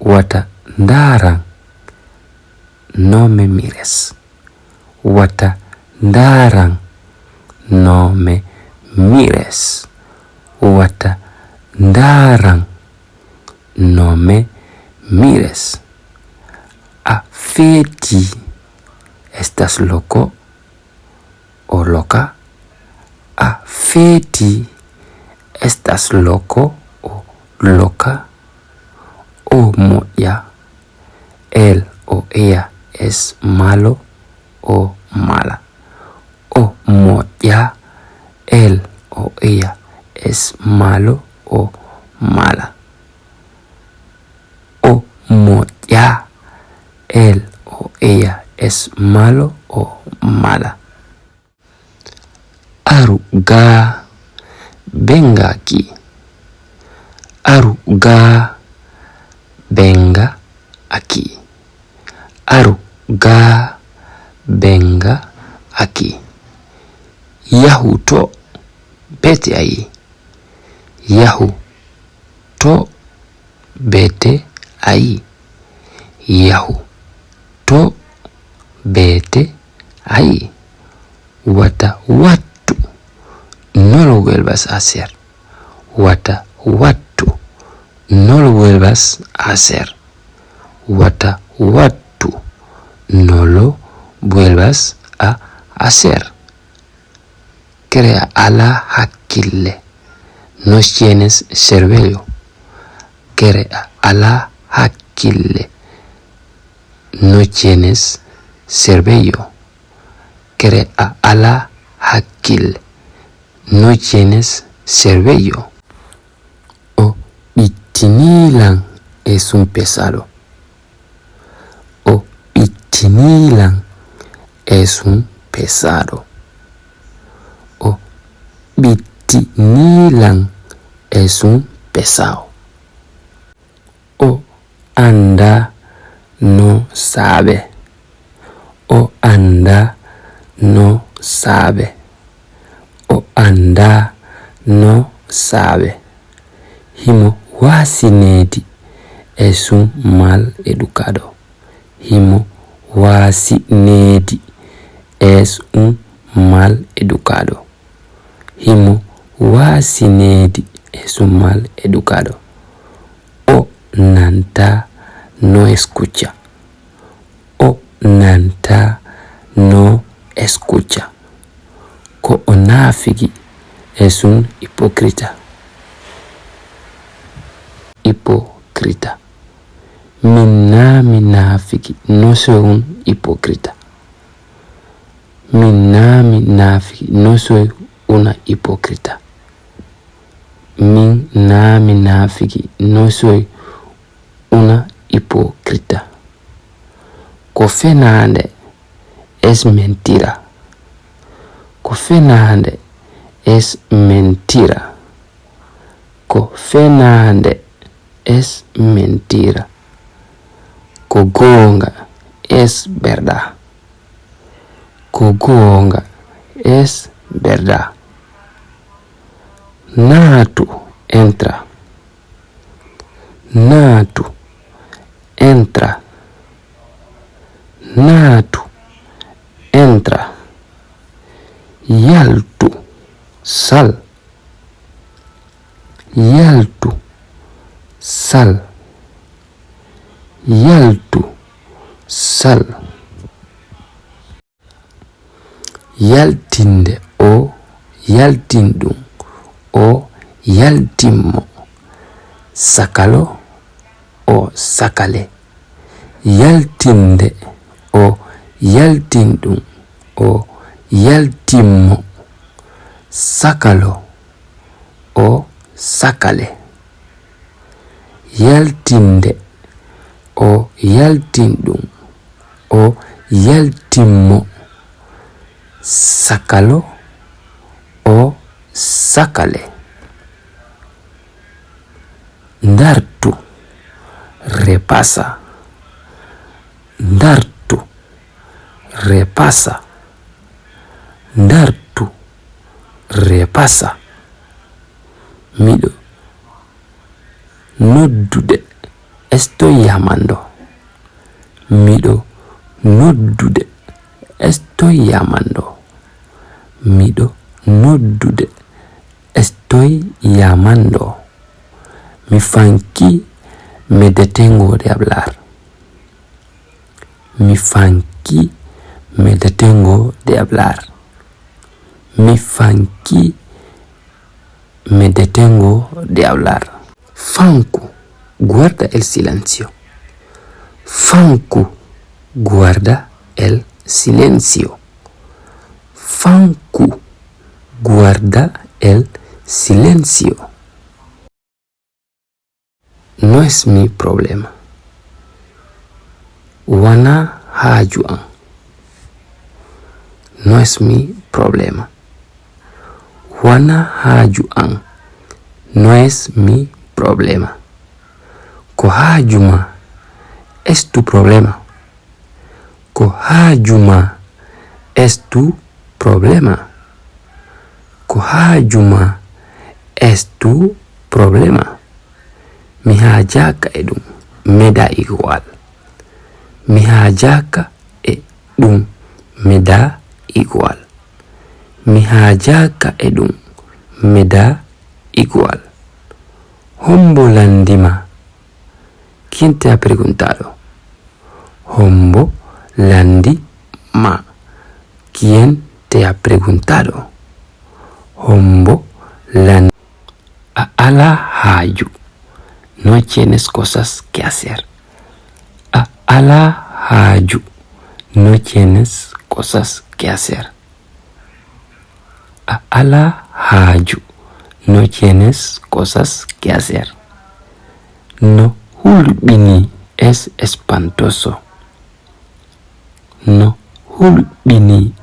wata ndaran no me mires. Wata ndaran no me mires. Wata ndaran no me mires. A feti, ¿estás loco o loca? A feti, ¿estás loco o loca? O moya, él o ella es malo o mala. O moya, él o ella es malo o mala. O moya, él o ella es malo o mala. Aruga, venga aquí. Aruga, venga aquí. Aruga, venga aquí. Yahu to, vete ahí. Yahu to, vete ahí. Yahu to, vete ahí. Wata watu, no lo vuelvas a hacer. Wata watu, no lo vuelvas a hacer. Wata watu, no lo vuelvas a hacer. Crea ala hakille, no tienes cervello. Crea ala hakille, no tienes cervello. Crea ala hakille, no tienes cervello. O itinilan es un pesado. O itinilan es un pesado. O bitinilan es un pesado. O anda no sabe. O anda no sabe. O anda no sabe. Himo wasinedi es un mal educado. Himo wasinedi es un mal educado. Himo wasinedi es un mal educado. O nanta no escucha. O nanta no escucha. Ko onafiki es un hipócrita. Hipócrita. Minafiki no soy un hipócrita. Minafiki no soy una hipócrita. Minafiki no soy una hipócrita. Kofenande es mentira. Kofenande es mentira. Kofenande es mentira. Kogonga es verdad. Kogonga es verdad. Natu entra. Natu entra. Natu entra. Yaltu sal. Yaltu sal. Yaltu sal. Yaltinde o yaltindum o yaltimmo. Sácalo o sácale. Yaltinde o yaltindum o yaltimmo. Sácalo o sácale. Yaltinde o yaltindum o yaltimmo. Sácalo o sácale. Ndartu repasa. Ndartu repasa. Ndartu repasa. Mido noddude estoy llamando. Miɗo noddude. Estoy llamando. Miɗo noddude. Estoy llamando. Mi fanki me detengo de hablar. Mi fanki me detengo de hablar. Mi fanki me detengo de hablar. Fanku, guarda el silencio. Fanku, guarda el silencio. Fanku, guarda el silencio. No es mi problema. Wana hajuan. No es mi problema. Wana hajuan. No es mi problema. Kohajuma es tu problema. Kohajuma es tu problema. Kohajuma es tu problema. Mi hajaka edum me da igual. Mi hajaka edum me da igual. Mi hajaka edum me da igual. Hombo landima. ¿Quién te ha preguntado? Hombo landima. ¿Quién te ha preguntado? Hombo landima. Ala haju. No tienes cosas que hacer. Ala haju. No tienes cosas que hacer. Ala haju. No tienes cosas que hacer. No hulbini es espantoso. No hulbini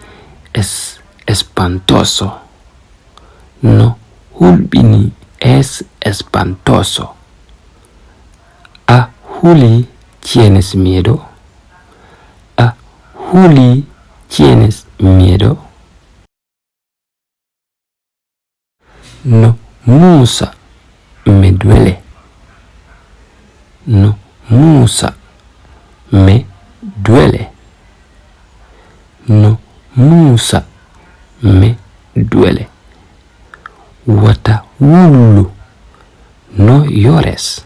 es espantoso. No hulbini es espantoso. ¿A Juli tienes miedo? ¿A Juli tienes miedo? No, Musa, me duele. No, Musa, me duele. No, Musa, me duele. Watawulu, no llores.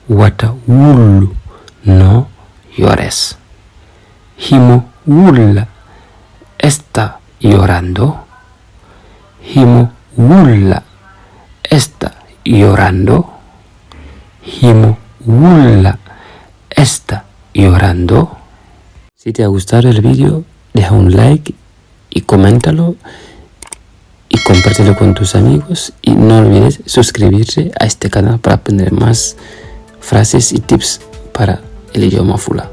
Watawulu, no llores. Himo Wulla está llorando. Himo Wulla está llorando. Himo Wulla está llorando. Si te ha gustado el vídeo, deja un like y coméntalo y compártelo con tus amigos, y no olvides suscribirte a este canal para aprender más frases y tips para el idioma Fula.